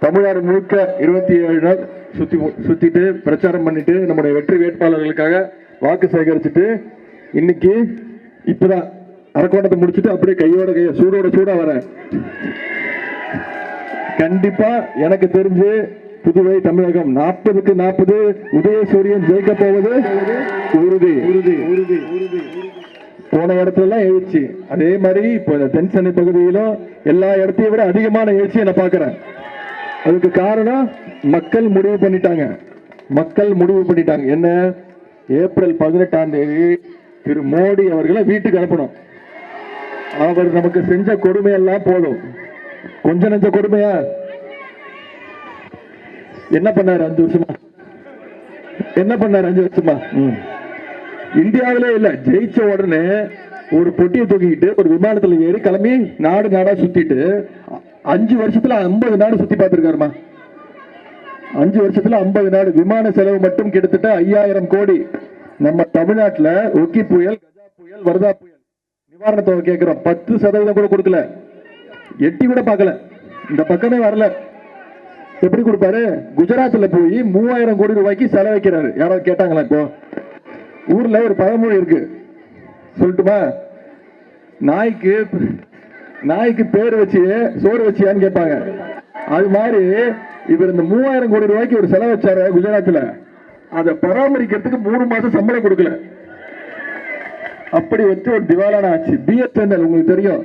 தமிழ்நாடு முழுக்க 27 நாள் சுத்திட்டு பிரச்சாரம் பண்ணிட்டு நம்முடைய வெற்றி வேட்பாளர்களுக்காக வாக்கு சேகரிச்சுட்டு இன்னைக்கு இப்பதான் அரக்கோணத்தை முடிச்சுட்டு அப்படியே கையோட சூடா வரேன். கண்டிப்பா எனக்கு தெரிஞ்சு புதுவை தமிழகம் 40க்கு 40 உதயசூரியன் ஜெயிக்க போவது உறுதி உறுதி உறுதி உறுதி. போன இடத்துல எழுச்சி, அதே மாதிரி இப்போ தென் சென்னை பகுதியிலும் எல்லா இடத்தையும் விட அதிகமான எழுச்சியை நான் பார்க்கிறேன். அதுக்கு காரணம் மக்கள் முடிவு பண்ணிட்டாங்க. என்ன? ஏப்ரல் 18ஆம் தேதி திரு மோடி அவர்களை வீட்டுக்கு அனுப்பணும். அவர் நமக்கு செஞ்ச கொடுமையெல்லாம் போதும். கொஞ்ச நெஞ்ச கொடுமையா? என்ன பண்ணாரு 5 வருஷமா? என்ன பண்ணாரு 5 வருஷமா? இந்தியாவிலே இல்ல, ஜெயிச்ச உடனே ஒரு பொட்டியை தூக்கிட்டு ஒரு விமானத்துல ஏறி கிளம்பி நாடா சுத்திட்டு 5 வருஷத்துல 50 நாடு சுத்தி பார்த்திருக்காருமா. 5 வருஷத்துல 50 நாடு. விமான செலவு மட்டும் கிட்டத்தட்ட 5000 கோடி. நம்ம தமிழ்நாட்டுல ஒக்கி புயல், கஜா புயல், வர்தா புயல் நிவாரண தொகை கேட்கிறோம். 10% கூட கொடுக்கல, எட்டி கூட பார்க்கல, இந்த பக்கமே வரல. எப்படி கொடுப்பாரு? குஜராத்ல போய் 3000 கோடி ரூபாய்க்கு செலவைக்கிறாரு. யாராவது கேட்டாங்களா? இப்போ ஊர்ல ஒரு பழமொழி இருக்கு, சொல்லட்டுமா? நாய்க்கு பேர் வச்சு சோறு வச்சியான்னு கேட்பாங்க. அது மாதிரி இவர் இந்த 3000 கோடி ரூபாய்க்கு ஒரு செலவு வச்சாரு குஜராத்ல. அதை பராமரிக்கிறதுக்கு 3 மாசம் சம்பளம் கொடுக்கல. அப்படி வச்சு ஒரு திவாலான ஆச்சு. பிஎஸ்என்எல் உங்களுக்கு தெரியும்,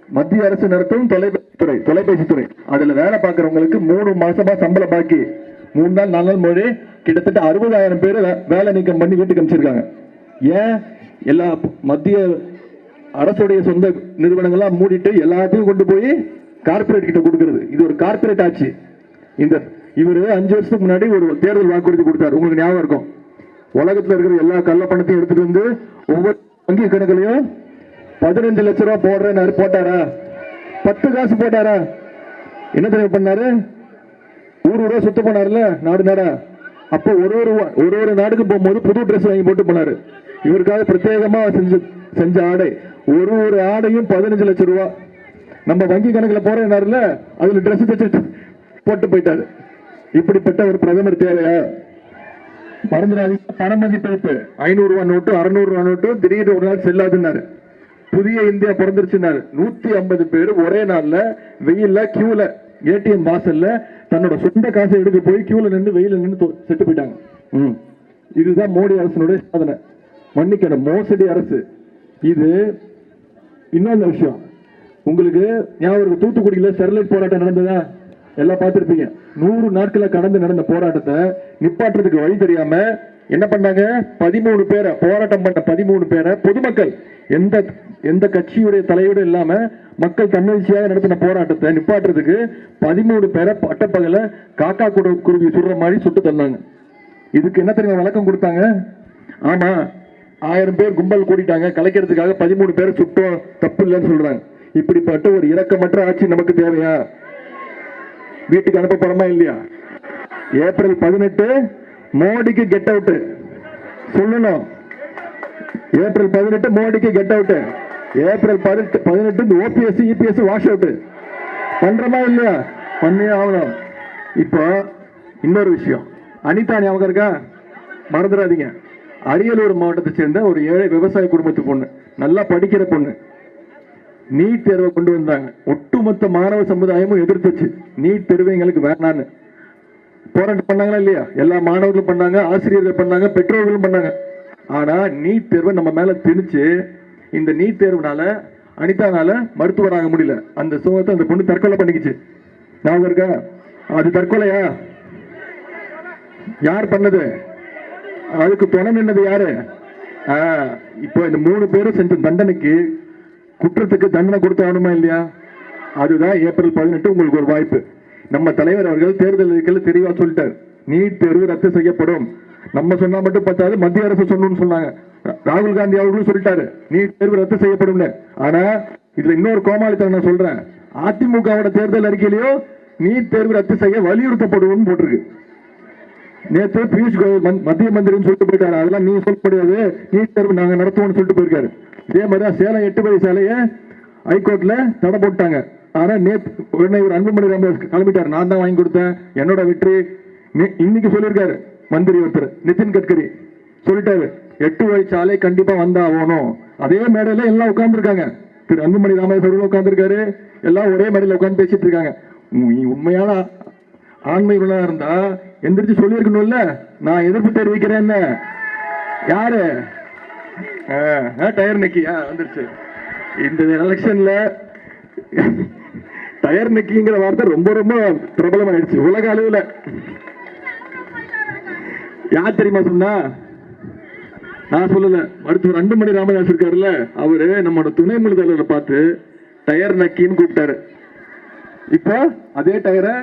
மத்திய அரசு நடத்தும் தொலைபேசி துறை. அதுல வேலை பார்க்கறவங்களுக்கு 3 மாசமா சம்பளம் பாக்கி. 3 நாள் 4 நாள் மொழி கிட்டத்தட்ட 60,000 பேர் வேலை நீக்கம் பண்ணி வீட்டுக்கு அனுப்பிச்சிருக்காங்க. ஏன்? எல்லா மத்திய அரசுடைய சொந்த நிறுவனங்கள்லாம் மூடிட்டு எல்லாத்தையும் கொண்டு போய் கார்பரேட் கிட்ட கொடுக்கிறது. இது ஒரு கார்பரேட் ஆட்சி. இவரு 5 வருஷத்துக்கு முன்னாடி ஒரு தேர்தல் வாக்குறுதி கொடுத்தாரு, உங்களுக்கு ஞாபகம் இருக்கும். உலகத்துல இருக்கிற எல்லா கள்ள பணத்தையும் எடுத்துட்டு வந்து ஒவ்வொரு வங்கி கணக்குலையும் 15 லட்சம் ரூபாய் போடுறேன்னு போட்டாரா? 10 காசு போட்டாரா? என்ன தெரியும் பண்ணாரு? ஊரூரா சுத்த போனார்ல, நாடா. அப்போ ஒரு நாடுக்கு போகும்போது புது ட்ரெஸ் வாங்கி போட்டு போனாரு. இவருக்காக பிரத்யேகமா செஞ்ச ஆடை, ஒரு ஆடையும் 15 லட்சம் ரூபாய். நம்ம வங்கி கணக்குல போறேன்னாருல, அதுல ட்ரெஸ் தச்சு போட்டு போயிட்டாரு. இப்படிப்பட்ட ஒரு பிரதமர் தேவையா? மறந்துடாதீங்க, பண மதிப்பிழப்பு. 500 ரூபாய் நோட்டு, 600 ரூபாய் நோட்டு திடீர்னு ஒரு நாள் செல்லாதுன்னாரு. புதிய இந்தியா பிறந்துருச்சுன்னாரு. 150 பேர் ஒரே நாள்ல வெயில்ல கியூல ஏடிஎம் வாசல்ல தன்னோட சொந்த காசை எடுக்க போய் கியூல நின்று வெயில நின்று செத்து போயிட்டாங்க. இதுதான் மோடி அரசனுடைய சாதனை. மன்னிக்கணும், மோசடி அரசு இது. இன்னொரு விஷயம் உங்களுக்கு ஞாபகம், தூத்துக்குடியில ஸ்டெர்லைட் போராட்டம் நடந்ததா? எல்லாம் பார்த்திருப்பீங்க. 100 நாட்களை கடந்து நடந்த போராட்டத்தை நிப்பாட்டுறதுக்கு வழி தெரியாம என்ன பண்ணாங்க? 13 பேரை, போராட்டம் பண்ண 13 பேரை பொதுமக்கள், எந்த கட்சியுடைய தலையோட இல்லாம மக்கள் தன்னெழுச்சியாக நடத்தின போராட்டத்தை நிப்பாட்டுறதுக்கு 13 பேரை பட்டப்பகல காக்கா குருவி சுடுற மாதிரி சுட்டு தந்தாங்க. இதுக்கு என்ன தெரியுமா விளக்கம் கொடுத்தாங்க? ஆமா, 1000 பேர் கும்பல் கூட்டிட்டாங்க, கலைக்கிறதுக்காக 13 பேரை சுட்டோம், தப்பு இல்லைன்னு சொல்றாங்க. இப்படிப்பட்ட ஒரு இரக்கமற்ற ஆட்சி நமக்கு தேவையா? வீட்டுக்கு அனுப்ப போறோமா இல்லையா? ஏப்ரல் 18 மோடிக்கு கெட் அவுட் சொல்லணும். ஏப்ரல் 18 மோடிக்கு get out. April 18 OPS EPS wash out பண்றமா இல்லையா? பண்ணியே ஆகணும். இப்போ இன்னொரு விஷயம், அனிதா ஞாபகம் இருக்கா? மறந்துடாதீங்க. அரியலூர் மாவட்டத்தை சேர்ந்த ஒரு ஏழை விவசாய குடும்பத்து பொண்ணு, நல்லா படிக்கிற பொண்ணு. நீட் தேர்வை கொண்டு வந்தாங்க. ஒட்டுமொத்த மாணவ சமுதாயமும் எதிர்த்துச்சு. நீட் தேர்வு எங்களுக்கு வேணான்னு போராட்டம் பண்ணாங்களா இல்லையா? எல்லா மாணவர்களும் பண்ணாங்க, ஆசிரியர்கள் பண்ணாங்க, பெற்றோர்களும் பண்ணாங்க. ஆனா நீட் தேர்வை நம்ம மேல திணிச்சு, இந்த நீட் தேர்வுனால அனிதானால மருத்துவராக முடியல. அந்த சோகத்தை அந்த பொண்ணு தற்கொலை பண்ணிக்கிச்சு. ஞாபகம் இருக்கா? அது தற்கொலையா? யார் பண்ணது? அதுக்கு துணை நின்னது யாரு? இப்போ இந்த 3 பேரும் செஞ்ச தண்டனைக்கு, குற்றத்துக்கு தண்டனை கொடுத்து ஆகணுமா இல்லையா? அதுதான் ஏப்ரல் 18 உங்களுக்கு ஒரு வாய்ப்பு. நம்ம தலைவர் அவர்கள் தேர்தல் தெளிவா சொல்லிட்டார், நீட் தேர்வு ரத்து செய்யப்படும். நம்ம சொன்னா மட்டும் பத்தாது, மத்திய அரசு சொல்லணும்னு சொன்னாங்க. ராகுல் காந்தி அவர்களும் சொல்லிட்டாரு, நீட் தேர்வு ரத்து செய்யப்படும். ஆனா இதுல இன்னொரு கோமாளித்தனம் நான் சொல்றேன். அதிமுகவோட தேர்தல் அறிக்கையிலையும் நீட் தேர்வு ரத்து செய்ய வலியுறுத்தப்படும் போட்டிருக்கு. நேற்று பியூஷ் கோயல் மத்திய மந்திரின்னு சொல்லிட்டு போயிட்டாரு. அதெல்லாம் நீ சொல்ல முடியாது, நீட் தேர்வு நாங்க நடத்துவோம்னு சொல்லிட்டு போயிருக்காரு. இதே மாதிரி சேலம் 8 வழி சாலையை ஹைகோர்ட்ல தடை போட்டாங்க. ஆனா நேற்று உடனே ஒரு அன்புமணி ராமதாஸ் கிளம்பிட்டார், நான் தான் வாங்கி கொடுத்தேன், என்னோட வெற்றி. இன்னைக்கு சொல்லியிருக்காரு மந்திரி ஒருத்தர் நிதின் கட்கரி சொல்லிட்டாரு, 8 வழிச்சாலை கண்டிப்பா வந்தா ஆகணும். அதே மேடையில எல்லாம் உட்கார்ந்துருக்காங்க, திரு அன்புமணி ராமதாஸ் அவர்கள் உட்கார்ந்துருக்காரு, எல்லாம் ஒரே மேடையில உட்கார்ந்து பேசிட்டு இருக்காங்க. உண்மையான ஆண்மை உள்ளதா இருந்தா எந்திரிச்சு சொல்லியிருக்கணும்ல, நான் எதிர்ப்பு தெரிவிக்கிறேன்னு. யாரு டயர் நக்கியா வந்துருச்சு. இந்த எலெக்ஷன்ல டயர் நக்கிங்கிற வார்த்தை ரொம்ப ரொம்ப பிரபலமாயிடுச்சு உலக அளவுல. யார் தெரியுமா சொன்னா? நான் சொல்லல, மருத்துவர் அன்புமணி ராமதாஸ் இருக்காருல்ல, அவரு நம்மளோட துணை முதல்வரை பார்த்து டயர் நக்கின்னு கூப்பிட்டாரு. இப்போ அதே டயரை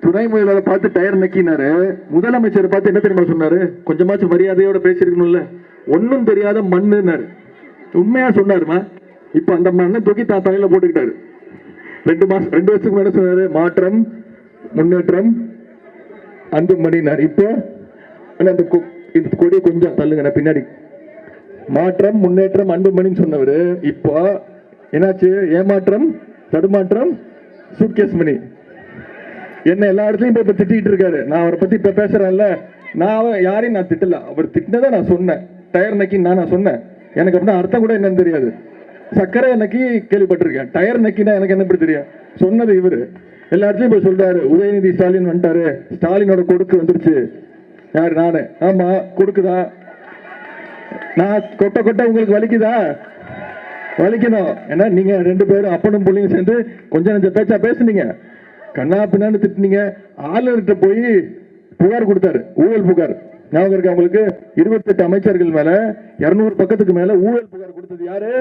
துணை முதல்வரை பார்த்து டயர் நக்கினாரு. முதலமைச்சரை பார்த்து என்ன தெரியுமா சொன்னாரு? கொஞ்சமாச்சும் மரியாதையோட பேசிருக்கணும்ல, ஒன்னும் தெரியாத மண்ணுன்னாரு. உண்மையா சொன்னாருமா? இப்ப அந்த மண்ணை தூக்கி தான் தலையில போட்டுக்கிட்டாரு. 2 வருஷத்துக்கு மேல சொன்னாரு, மாற்றம் முன்னேற்றம் அன்புமணினார். இப்போ அந்த கொடியை கொஞ்சம் தள்ளுங்க பின்னாடி. மாற்றம் முன்னேற்றம் அன்புமணின்னு சொன்னவரு இப்போ என்னாச்சு? ஏமாற்றம் தடுமாற்றம் சூட்கேஸ் மணி. என்ன எல்லா இடத்துலயும் இப்ப திட்டிட்டு இருக்காரு. நான் அவரை பத்தி இப்ப பேசுறேன்ல, நான் யாரையும் நான் திட்டல, அவர் திட்டினதை நான் சொன்னேன். டயர் நக்கின்னு நான் சொன்னேன். எனக்கு அப்படின்னா அர்த்தம் கூட என்னன்னு தெரியாது. சக்கரை நக்கி கேள்விப்பட்டிருக்கேன், டயர் நக்கினா எனக்கு என்ன தெரியும்? சொன்னது இவரு. எல்லா இடத்துலயும் போய் சொல்றாரு, உதயநிதி ஸ்டாலின் வந்துட்டாரு, ஸ்டாலினோட கொடுக்கு வந்துருச்சு. யாரு? நானு. ஆமா, கொடுக்குதா? நான் கொட்ட கொட்ட உங்களுக்கு வலிக்குதா? வலிக்கணும். ஏன்னா நீங்க 2 பேரும் அப்பனும் பிள்ளைங்க சேர்ந்து கொஞ்சம் நஞ்ச பேச்சா பேசுனீங்க, கண்ணா பின்னான்னு திட்டினீங்க. ஆளுநர்கிட்ட போய் புகார் கொடுத்தாரு, ஊழல் புகார். ஞாபகம் இருக்கு அவங்களுக்கு? 28 அமைச்சர்கள் மேல 200 பக்கத்துக்கு மேல ஊழல் புகார் கொடுத்தது யாரு?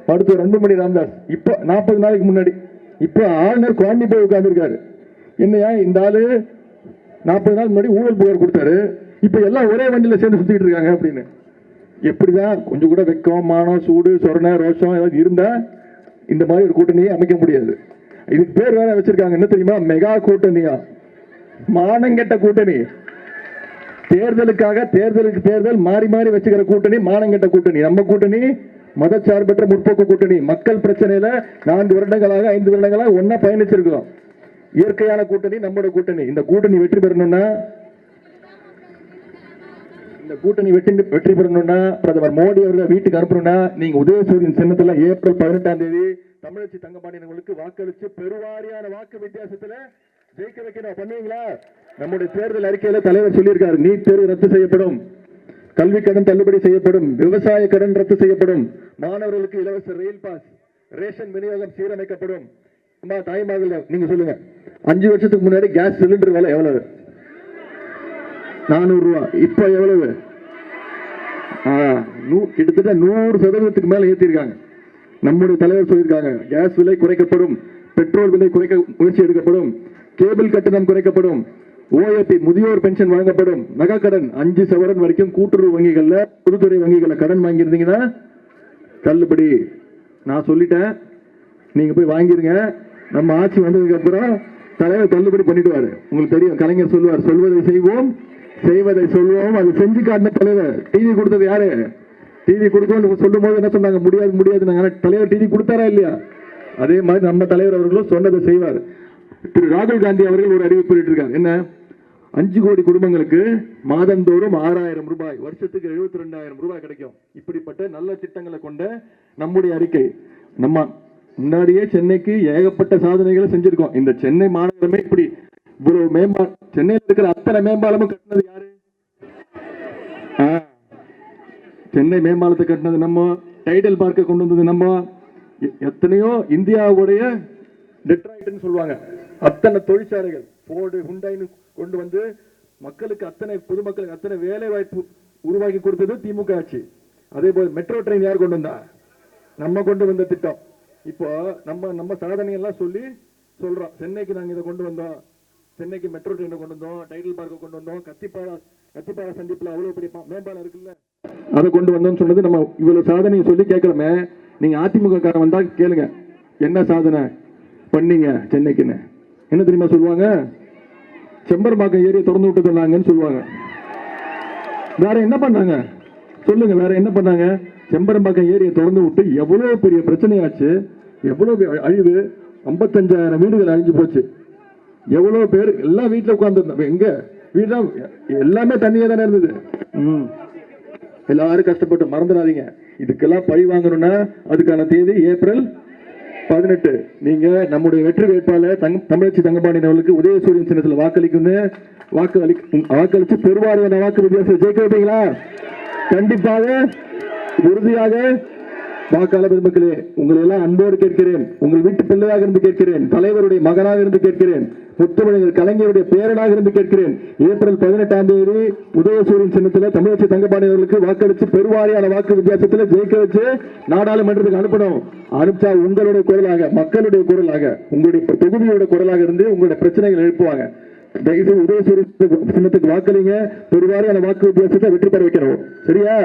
மருத்துவர் அன்புமணி ராமதாஸ். இப்போ 40 நாளைக்கு முன்னாடி. இப்போ ஆளுநர் குழம்பி போய் உட்கார்ந்துருக்காரு. என்னையா இந்த ஆளு 40 நாள் முன்னாடி ஊழல் புகார் கொடுத்தாரு, இப்ப எல்லாம் ஒரே வண்டியில சேர்ந்து சுத்திட்டு இருக்காங்க அப்படின்னு. எப்படிதான் கொஞ்சம் கூட வெக்கம், மானம், சூடு, சொரணை, ரோஷம் ஏதாவது இருந்தா இந்த மாதிரி ஒரு கூட்டணியை அமைக்க முடியாது. இதுக்கு பேர் வேற வச்சிருக்காங்க, என்ன தெரியுமா? மெகா கூட்டணியா, மானங்கெட்ட கூட்டணி. தேர்தலுக்கு தேர்தல் மாறி மாறி வச்சுக்கிற கூட்டணி மானங்கெட்ட கூட்டணி. நம்ம கூட்டணி மதச்சார்பற்ற முற்போக்கு கூட்டணி. மக்கள் பிரச்சனையில 4 வருடங்களாக 5 வருடங்களாக ஒன்னா பயணிச்சிருக்கிறோம். இயற்கையான கூட்டணி நம்மளோட கூட்டணி. இந்த கூட்டணி வெற்றி பெறணும்னா பிரதமர் மோடி அவர்களை வீட்டுக்கு அனுப்பணும்னா நீங்க உதயசூரியன் சின்னத்துல ஏப்ரல் 18ஆம் தேதி தமிழச்சி தங்கபாண்டியர்களுக்கு வாக்களிச்சு பெருவாரியான வாக்கு வித்தியாசத்துல ஜெயிக்க வைக்கணும். பண்ணுவீங்களா? நம்முடைய தேர்தல் அறிக்கையில தலைவர் சொல்லியிருக்காரு, நீட் தேர்வு ரத்து செய்யப்படும், கல்வி கடன் தள்ளுபடி செய்யப்படும், விவசாய கடன் ரத்து செய்யப்படும், மாணவர்களுக்கு இலவச ரயில் பாஸ், ரேஷன் விநியோகம் சீரமைக்கப்படும். தாய்மார்கள் நீங்க சொல்லுங்க, 5 வருஷத்துக்கு முன்னாடி கேஸ் சிலிண்டர் விலை எவ்வளவு? 400 ரூபாய். இப்ப எவ்வளவு? கிட்டத்தட்ட 100% மேல ஏற்றிருக்காங்க. நம்முடைய தலைவர் சொல்லியிருக்காங்க, கேஸ் விலை குறைக்கப்படும், பெட்ரோல் விலை குறைக்க முயற்சி எடுக்கப்படும், கேபிள் கட்டணம் குறைக்கப்படும், ஓஏபி முதியோர் பென்ஷன் வழங்கப்படும், நகை கடன் 5 சவரன் வரைக்கும் கூட்டுறவு வங்கிகள்ல பொதுத்துறை வங்கிகள்ல கடன் வாங்கியிருந்தீங்கன்னா தள்ளுபடி. நான் சொல்லிட்டேன், நீங்க போய் வாங்கிருங்க. நம்ம ஆட்சி வந்ததுக்கு அப்புறம் தலைவர் தள்ளுபடி பண்ணிடுவாரு. உங்களுக்கு தெரியும், கலைஞர் சொல்லுவார், சொல்வதை செய்வோம் செய்வதை சொல்வோம். அது செஞ்சு காட்டின தலைவர். டிவி கொடுத்தது யாரு? டிவி கொடுக்கணும் சொல்லும் போது என்ன சொன்னாங்க? முடியாது. தலைவர் டிவி கொடுத்தாரா இல்லையா? அதே மாதிரி நம்ம தலைவர் அவர்களும் சொன்னதை செய்வார். திரு ராகுல் காந்தி அவர்கள் ஒரு அறிவிப்பு இருக்காங்க. என்ன? 5 கோடி குடும்பங்களுக்கு மாதந்தோறும் 6000 ரூபாய், வருஷத்துக்கு 72,000 ரூபாய் கிடைக்கும். இப்படிப்பட்ட நல்ல திட்டங்களை கொண்ட நம்முடைய அறிக்கை. நம்ம முன்னாடியே சென்னைக்கு ஏகப்பட்ட சாதனைகளை செஞ்சிருக்கோம். இந்த சென்னை மாநகரமே இப்படி இவ்வளவு மேம்பாலம், சென்னையில் இருக்கிற அத்தனை மேம்பாலமும் கட்டினது யாரு? சென்னை மேம்பாலத்தை கட்டினது நம்ம, டைடல் பார்க்க கொண்டு வந்தது நம்ம, எத்தனையோ இந்தியாவுடைய டெட்ராய்ட்னு சொல்லுவாங்க, அத்தனை தொழிற்சாலைகள் போர்டு ஹுண்டாய்னு கொண்டு வந்து மக்களுக்கு பொதுமக்களுக்கு அத்தனை வேலை வாய்ப்பு உருவாக்கி கொடுத்தது திமுக ஆட்சி. அதே போல மெட்ரோ ட்ரெயின் யார் கொண்டு வந்தா? நம்ம கொண்டு வந்த திட்டம். இப்போ நம்ம சாதனை எல்லாம் சொல்றோம். சென்னைக்கு நாங்க இதை கொண்டு வந்தோம், சென்னைக்கு மெட்ரோ ட்ரெயினை கொண்டு வந்தோம், டைடல் பார்க்க கொண்டு வந்தோம், கத்திப்பாரா சந்திப்புல அவ்வளவு பெரிய மேம்பாலம் இருக்குல்ல, அதை கொண்டு வந்தோம்னு சொன்னது நம்ம. இவ்வளவு சாதனையை சொல்லி கேட்கலாமே. நீங்க அதிமுக காரன் வந்தா கேளுங்க, என்ன சாதனை பண்ணீங்க சென்னைக்குன்னு. என்ன தெரியுமா சொல்லுவாங்க? செம்பர்பாக்கம் ஏரியை திறந்து விட்டு சொன்னாங்கன்னு சொல்லுவாங்க. வேற என்ன பண்ணாங்க? சொல்லுங்க வேற என்ன பண்ணாங்க? செம்பரம்பாக்கம் ஏரியை திறந்து விட்டு எவ்வளவு பெரிய பிரச்சனையாச்சு, எவ்வளவு அழிவு, 55,000 வீடுகள் அழிஞ்சு போச்சு. எவ்வளவு பேர் எல்லாம் வீட்டுல உட்கார்ந்து, எங்க வீடு எல்லாமே தண்ணியா தானே இருந்தது. எல்லாரும் கஷ்டப்பட்டு மறந்துடாதீங்க. இதுக்கெல்லாம் பழி வாங்கணும்னா அதுக்கான தேதி ஏப்ரல் 18. நீங்க நம்முடைய வெற்றி வேட்பாளர் தமிழச்சி தங்கபாண்டியன் அவர்களுக்கு உதயசூரியன் சின்னத்தில் வாக்களிச்சு பெருவாரியான வாக்கு வித்தியாசத்தை ஜெயிக்க வைப்பீங்களா? கண்டிப்பாக, உறுதியாக. வாக்காளர் பெருமக்களே, உங்களை எல்லாம் அன்போடு கேட்கிறேன், உங்கள் வீட்டு பிள்ளையாக இருந்து கேட்கிறேன், தலைவருடைய மகனாக இருந்து கேட்கிறேன், முத்துமணிகள் கலைஞருடைய பேரனாக இருந்து கேட்கிறேன். ஏப்ரல் 18ஆம் தேதி உதயசூரியன் சின்னத்தில் தமிழச்சி தங்கபாண்டியன் அவர்களுக்கு வாக்களிச்சு பெருவாரியான வாக்கு வித்தியாசத்தில் ஜெயிக்க வச்சு நாடாளுமன்றத்துக்கு அனுப்பணும். அனுப்பிச்சா உங்களுடைய குரலாக, மக்களுடைய குரலாக, உங்களுடைய தொகுதியோட குரலாக இருந்து உங்களுடைய பிரச்சனைகள் எழுப்புவாங்க. தயவுசெய்து உதயசூரியன் சின்னத்துக்கு வாக்களிங்க. பெருவாரியான வாக்கு வித்தியாசத்தை வெற்றி பெற வைக்கணும். சரியா?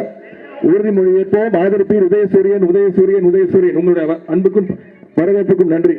உறுதிமொழி ஏற்போம். ஆதரிப்பீர் உதயசூரியன், உதயசூரியன், உதயசூரியன். உங்களுடைய அன்புக்கும் வரவேற்புக்கும் நன்றி.